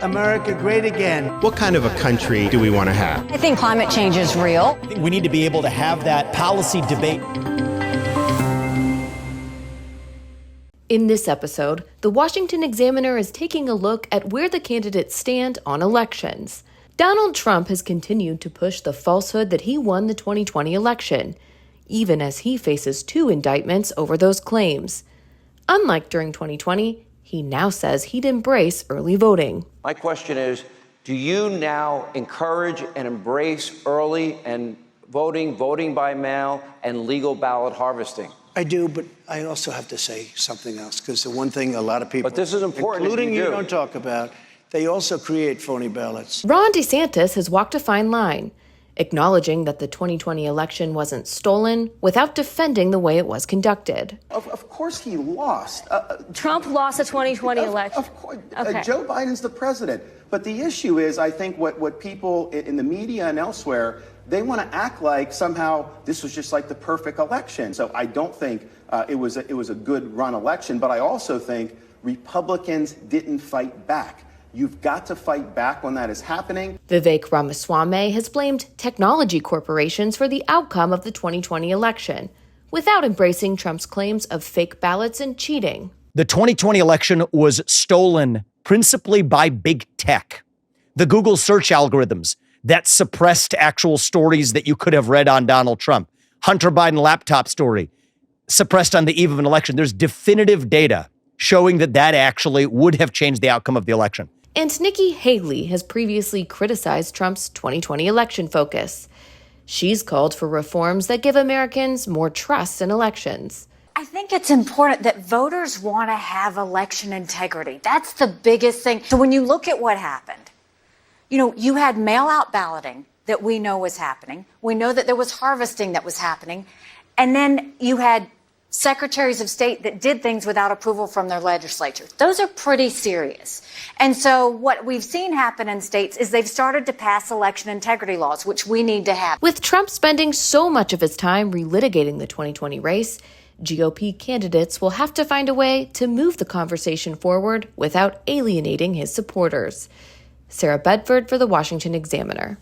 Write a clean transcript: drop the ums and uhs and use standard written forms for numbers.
America great again. What kind of a country do we want to have? I think climate change is real. I think we need to be able to have that policy debate. In this episode, the Washington Examiner is taking a look at where the candidates stand on elections. Donald Trump has continued to push the falsehood that he won the 2020 election, even as he faces 2 indictments over those claims. Unlike during 2020, he now says he'd embrace early voting. My question is, do you now encourage and embrace early and voting by mail, and legal ballot harvesting? I do, but I also have to say something else, because the one thing a lot of people, But this is important, including you you, do. don't talk about, they also create phony ballots. Ron DeSantis has walked a fine line, acknowledging that the 2020 election wasn't stolen without defending the way it was conducted. Of course he lost. Trump lost the 2020 election. Of course, Okay. Joe Biden's the president. But the issue is, I think what people in the media and elsewhere, they want to act like somehow this was just like the perfect election. So I don't think it was a good run election, but I also think Republicans didn't fight back. You've got to fight back when that is happening. Vivek Ramaswamy has blamed technology corporations for the outcome of the 2020 election, without embracing Trump's claims of fake ballots and cheating. The 2020 election was stolen principally by big tech. The Google search algorithms that suppressed actual stories that you could have read on Donald Trump. Hunter Biden laptop story suppressed on the eve of an election. There's definitive data showing that actually would have changed the outcome of the election. And Nikki Haley has previously criticized Trump's 2020 election focus. She's called for reforms that give Americans more trust in elections. I think it's important that voters want to have election integrity. That's the biggest thing. So when you look at what happened, you had mail-out balloting that we know was happening. We know that there was harvesting that was happening. And then you had secretaries of state that did things without approval from their legislatures. Those are pretty serious. And so what we've seen happen in states is they've started to pass election integrity laws, which we need to have. With Trump spending so much of his time relitigating the 2020 race, GOP candidates will have to find a way to move the conversation forward without alienating his supporters. Sarah Bedford for the Washington Examiner.